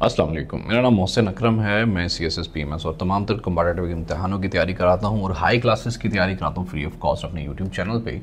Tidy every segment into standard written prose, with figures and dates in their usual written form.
अस्सलाम वालेकुम। मेरा नाम मोहसिन अकरम है। मैं CSS PMS और तमाम तर कम्पैटिटिव इम्तहानों की तैयारी कराता हूँ और हाई क्लासेस की तैयारी कराता हूँ फ्री ऑफ कॉस्ट अपने यूट्यूब चैनल पे।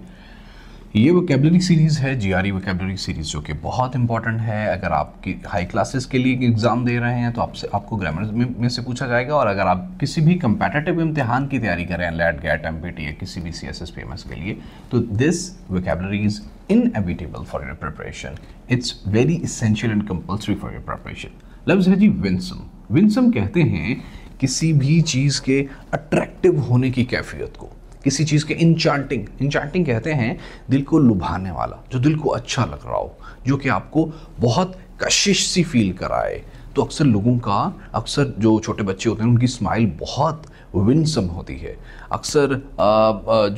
ये वोकेबलरी सीरीज़ है, GRE वोकेबलरी सीरीज़, जो कि बहुत इंपॉर्टेंट है। अगर आपकी हाई क्लासेस के लिए एग्ज़ाम दे रहे हैं तो आपको ग्रामर में से पूछा जाएगा, और अगर आप किसी भी कम्पैटिटिव इम्तिहान की तैयारी कर रहे हैं, LAT, GAT, MPT या किसी भी CSS PMS के लिए, तो this vocabulary is inevitable for your preparation. It's very essential and compulsory for your preparation. लफ्ज़ है जी विंसम। विंसम कहते हैं किसी भी चीज़ के अट्रैक्टिव होने की कैफियत को, किसी चीज़ के इंचांटिंग कहते हैं दिल को लुभाने वाला, जो दिल को अच्छा लग रहा हो, जो कि आपको बहुत कशिश सी फील कराए। तो अक्सर जो छोटे बच्चे होते हैं उनकी स्माइल बहुत विंसम होती है। अक्सर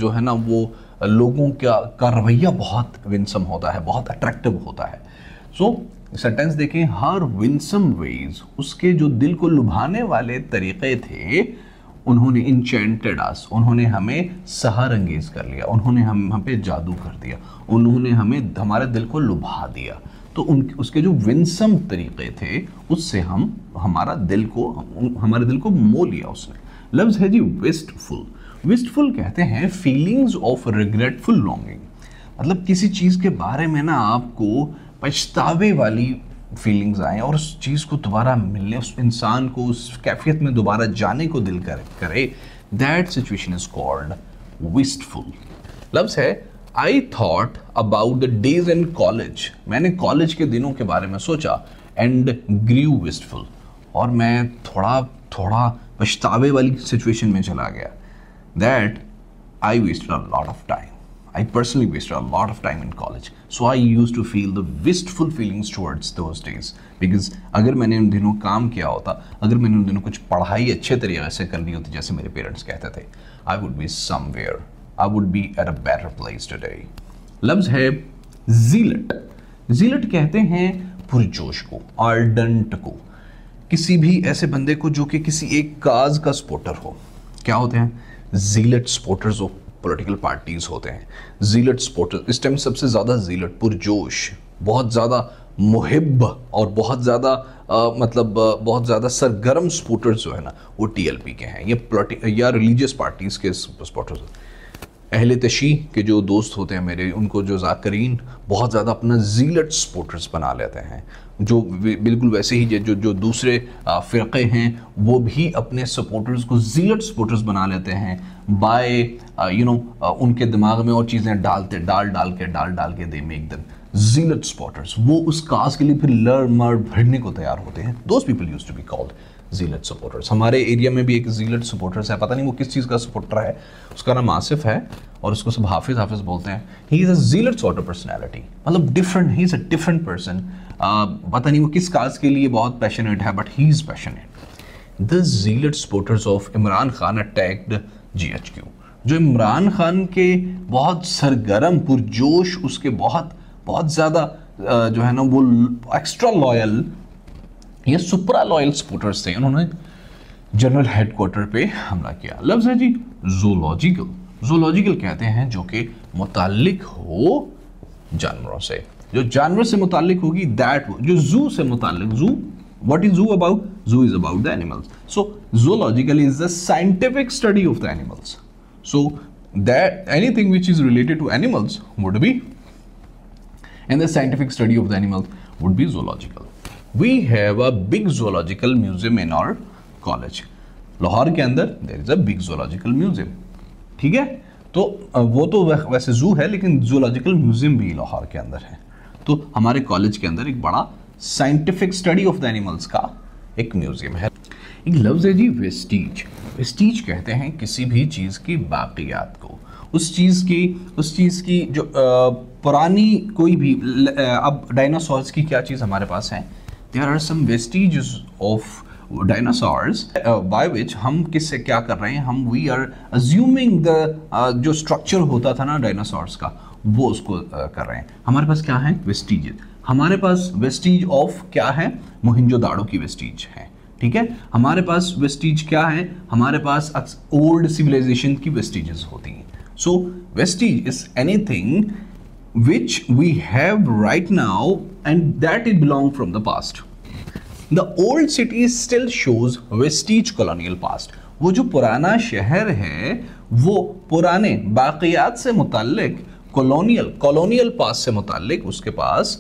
जो है ना वो लोगों का रवैया बहुत विंसम होता है, बहुत अट्रैक्टिव होता है। सो सेंटेंस देखें, हर विंसम वेज, उसके जो दिल को लुभाने वाले तरीक़े थे, उन्होंने इंचेंटेड अस, उन्होंने हमें सहर अंगेज कर लिया, उन्होंने हम पे जादू कर दिया, उन्होंने हमारे दिल को लुभा दिया। तो उसके जो विंसम तरीक़े थे उससे हमारे दिल को मोह लिया उसने। लफ्ज़ है जी विस्टफुल। विस्टफुल कहते हैं फीलिंग्स ऑफ रिग्रेटफुल लॉन्गिंग, मतलब किसी चीज़ के बारे में ना आपको पछतावे वाली फीलिंग्स आए और उस चीज़ को दोबारा मिलने, उस इंसान को उस कैफियत में दोबारा जाने को दिल करे। That situation is called wistful. लफ्ज़ है I thought about the days in college, मैंने कॉलेज के दिनों के बारे में सोचा, एंड ग्रीव विस्टफुल, और मैं थोड़ा पछतावे वाली सिचुएशन में चला गया। That I wasted a lot of time. I personally wasted a lot of time in college. So I used to feel the wistful feelings towards those days. Because अगर मैंने उन दिनों काम किया होता, अगर मैंने उन दिनों कुछ पढ़ाई अच्छे तरीके से कर ली होती, जैसे मेरे पेरेंट्स कहते थे, I would be somewhere. I would be at a better place today. लफ्ज़ है zealot. zealot कहते हैं पुरजोश को, ardent को, किसी भी ऐसे बंदे को जो कि किसी एक काज का सपोर्टर हो। क्या होते हैं? ज़ीलट सपोर्टर्स ऑफ पॉलिटिकल पार्टीज होते हैं। ज़ीलट सपोर्टर्स इस टाइम सबसे ज़्यादा ज़ीलट, पुरजोश, बहुत ज़्यादा मुहिब और बहुत ज़्यादा सरगर्म सपोर्टर्स जो है ना वो TLP के हैं, या रिलीजियस पार्टीज़ के सपोर्टर्स। अहले तशी के जो दोस्त होते हैं मेरे, उनको जो ज़ाकरीन बहुत ज़्यादा अपना ज़ीलट सपोर्टर्स बना लेते हैं, जो बिल्कुल वैसे ही जो दूसरे फ़िरक़े हैं वो भी अपने सपोर्टर्स को ज़ीलट सपोर्टर्स बना लेते हैं बाय उनके दिमाग में और चीज़ें डाल के दे मेक देम ज़ीलट सपोर्टर्स। वो उस काज के लिए फिर लड़ मर भिड़ने को तैयार होते हैं। Those people used to be called zealot supporters. हमारे एरिया में भी एक ज़ीलट सपोर्टर्स है, पता नहीं वो किस चीज़ का सपोर्टर है, उसका नाम आसिफ है और उसको सब हाफिज बोलते हैं। He is a zealot sort of personality, मतलब different, he is a different person. पता नहीं वो किस काज के लिए बहुत पैशनेट है, but he is passionate. The zealot supporters of Imran Khan attacked GHQ, जो इमरान खान के बहुत सरगर्म पुरजोश, उसके बहुत ज़्यादा जो है ना वो एक्स्ट्रा लॉयल, ये सुपरा लॉयल सपोर्टर्स थे, उन्होंने जनरल हेडक्वार्टर पे हमला किया। लफ्ज़ है जी ज़ूलॉजिकल। ज़ूलॉजिकल कहते हैं जो कि मुताल्लिक हो जानवरों से, जो जानवर से मुताल्लिक होगी, दैट जो जू से मुताल्लिक, zoo, what is zoo about? Zoo is about the animals. So zoological is the scientific study of the animals. So that anything which is related to animals would be, and the scientific study of the animals would be zoological. We have a big zoological museum in our college. Lahore के अंदर there is a big zoological museum. ठीक है, तो वो तो वैसे जू है, लेकिन zoological museum भी लाहौर के अंदर है। तो हमारे कॉलेज के अंदर एक बड़ा scientific study of the animals का एक म्यूजियम है। एक लफ्ज़ है जी वेस्टीज। वेस्टीज कहते हैं किसी भी चीज़ की बाक़ियात को, उस चीज़ की जो पुरानी कोई भी, अब डायनासोर्स की क्या चीज़ हमारे पास है, there are some vestiges of dinosaurs by which हम किससे क्या कर रहे हैं, हम वी आर अज्यूमिंग द जो स्ट्रक्चर होता था ना डायनासोर्स का, वो उसको कर रहे हैं। हमारे पास क्या है? वेस्टीज। हमारे पास वेस्टीज ऑफ क्या है? मोहिंजोदाड़ो की वेस्टीज है। ठीक है, हमारे पास वेस्टीज क्या है? हमारे पास ओल्ड सिविलाइजेशन की वेस्टीजेस होती हैं। So vestige is anything which we have right now and that it belong from the past. The old city still shows Vestige colonial past. वो जो पुराना शहर है वो पुराने बाकियात से मुताल्लिक कॉलोनियल पास्ट से मुताल्लिक उसके पास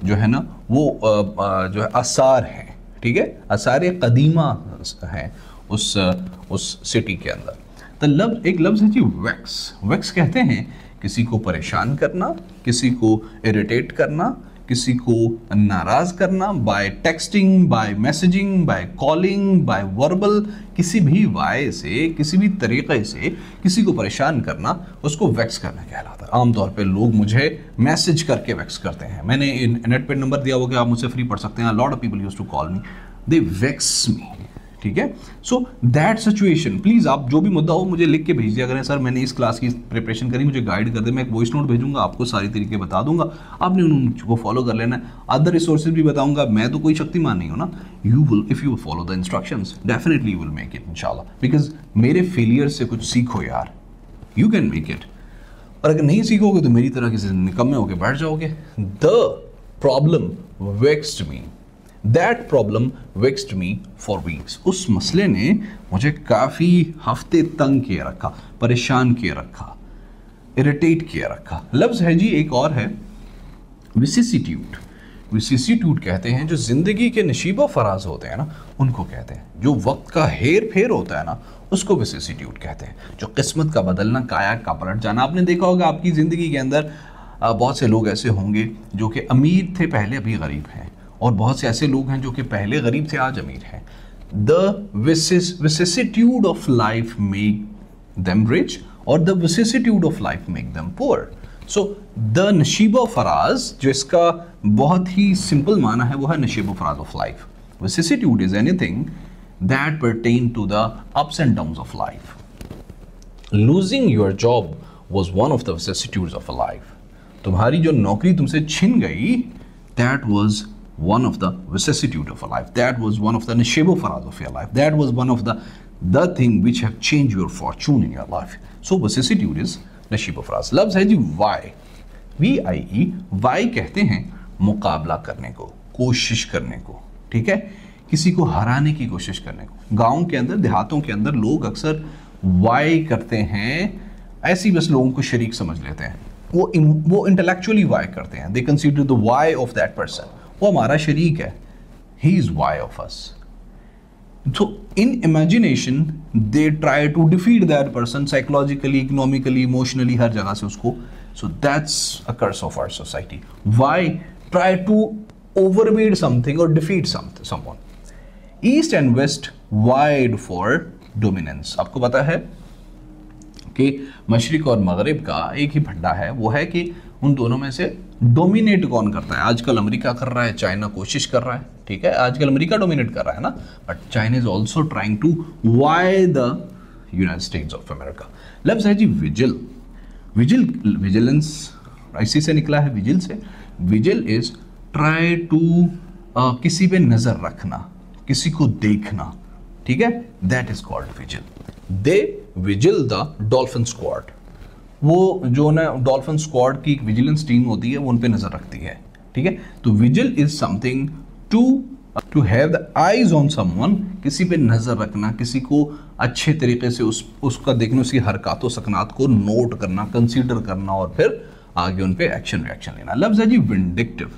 जो है ना वो जो है आसार हैं, ठीक है, आसार कदीमा हैं उस सिटी के अंदर। तो एक लफ्ज़ है जी वैक्स। वैक्स कहते हैं किसी को परेशान करना, किसी को इरिटेट करना, किसी को नाराज़ करना, by texting, by messaging, by calling, by verbal, किसी भी वाय से, किसी भी तरीक़े से किसी को परेशान करना, उसको वैक्स करना कहलाता है। आमतौर पे लोग मुझे मैसेज करके वैक्स करते हैं। मैंने नेट पे नंबर दिया हुआ कि आप मुझसे फ्री पढ़ सकते हैं। Lot of people used to call me, they vex me, ठीक है। सो दैट सिचुएशन, प्लीज़ आप जो भी मुद्दा हो मुझे लिख के भेज दिया करें, सर मैंने इस क्लास की प्रिपरेशन करी, मुझे गाइड कर दे। मैं एक वॉइस नोट भेजूंगा, आपको सारी तरीके बता दूंगा, आपने उनको फॉलो कर लेना है। अदर रिसोर्सेज भी बताऊंगा, मैं तो कोई शक्तिमान नहीं हूँ ना। You will, if you follow the instructions, definitely you will make it इंशाल्लाह, बिकॉज मेरे फेलियर से कुछ सीखो यार, यू कैन मेक इट। और अगर नहीं सीखोगे तो मेरी तरह किसी निकम्मे होकर बैठ जाओगे। The problem vexed me, that problem vexed me for weeks. उस मसले ने मुझे काफ़ी हफ्ते तंग किए रखा, परेशान किए रखा, इरिटेट किए रखा। लफ्ज़ है जी एक और है विसिसिट्यूड। विसिसिट्यूड कहते हैं जो ज़िंदगी के नशीबो फराज होते हैं ना, उनको कहते हैं। जो वक्त का हेर फेर होता है ना, उसको विसिसिट्यूड कहते हैं। जो किस्मत का बदलना, काया का पलट जाना। आपने देखा होगा आपकी ज़िंदगी के अंदर बहुत से लोग ऐसे होंगे जो कि अमीर थे, पहले अभी गरीब हैं, और बहुत से ऐसे लोग हैं जो कि पहले गरीब थे, आज अमीर हैं। The vicissitude of life make them rich और the vicissitude of life make them poor. So the नशीबो फराज, जो इसका बहुत ही सिंपल माना है, वो है नशीबो फराज of life. Vicissitude is anything that pertain to the ups and downs of life. Losing your job was one of the vicissitudes of a life. तुम्हारी जो नौकरी तुमसे छिन गई, that was one of the vicissitude of a life, that was one of the nishebo faraz of your life, that was one of the thing which have changed your fortune in your life. So vicissitude is nishebo faraz. लफ्ज़ है जी why, VIE, why कहते हैं मुकाबला करने को, कोशिश करने को, ठीक है, किसी को हराने की कोशिश करने को। गाँव के अंदर, देहातों के अंदर लोग अक्सर why करते हैं, ऐसी बस लोगों को शरीक समझ लेते हैं। वो इंटेलेक्चुअली why करते हैं, they consider the why of that person, वो हमारा शरीक है, he is why of us. So in imagination they try to defeat that person psychologically, economically, emotionally, हर जगह से उसको। So that's a curse of our society. Why try to override something or defeat someone? East and West vied for dominance. आपको पता है कि मशरिक और मगरिब का एक ही फंडा है, वो है कि उन दोनों में से डोमिनेट कौन करता है। आजकल अमेरिका कर रहा है, चाइना कोशिश कर रहा है, ठीक है, आजकल अमेरिका डोमिनेट कर रहा है ना, but China is also trying to vie the United States of America. लफ्ज़ है जी विजिल। विजिलेंस इसी से निकला है, विजिल से। विजिल इज ट्राई टू किसी पे नज़र रखना, किसी को देखना, ठीक है, that is called vigil. They vigil the dolphin squad. वो जो ना डॉल्फिन स्क्वाड की एक विजिलेंस टीम होती है, वो उन पे नजर रखती है, ठीक है। तो vigil is something to have the eyes on someone, किसी पे नजर रखना, किसी को अच्छे तरीके से उसका देखना, उसकी हरकतों सकनात को नोट करना, कंसीडर करना, और फिर आगे उन पे एक्शन रिएक्शन लेना। लफ्ज़ है जी विंडिक्टिव।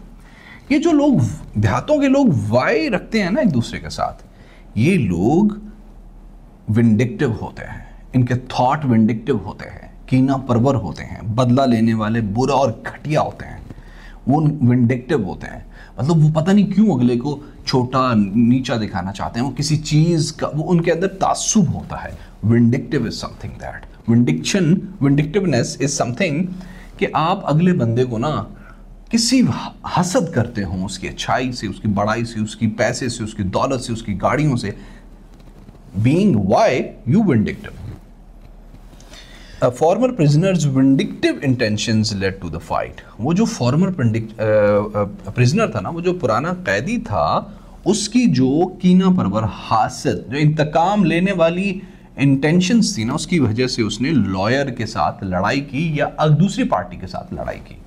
ये जो लोग देहातों के लोग वाई रखते हैं ना एक दूसरे के साथ, ये लोग विंडिक्टिव होते हैं, इनके थॉट विंडिक्टिव होते हैं, कीना परवर होते हैं, बदला लेने वाले, बुरा और घटिया होते हैं, वो विंडिक्टिव होते हैं। मतलब वो पता नहीं क्यों अगले को छोटा नीचा दिखाना चाहते हैं, वो किसी चीज़ का, वो उनके अंदर तासुब होता है। Vindictive is something that, vindictiveness is something कि आप अगले बंदे को ना किसी हसद करते हो, उसकी अच्छाई से, उसकी बड़ाई से, उसकी पैसे से, उसकी दौलत से, उसकी गाड़ियों से। Being why you vindictive. Former prisoners vindictive intentions led to the fight. वो जो फॉर्मर प्रिजनर था ना, वो जो पुराना कैदी था, उसकी जो कीना परवर हासद, जो इंतकाम लेने वाली इंटेंशंस थी ना, उसकी वजह से उसने लॉयर के साथ लड़ाई की या दूसरी पार्टी के साथ लड़ाई की।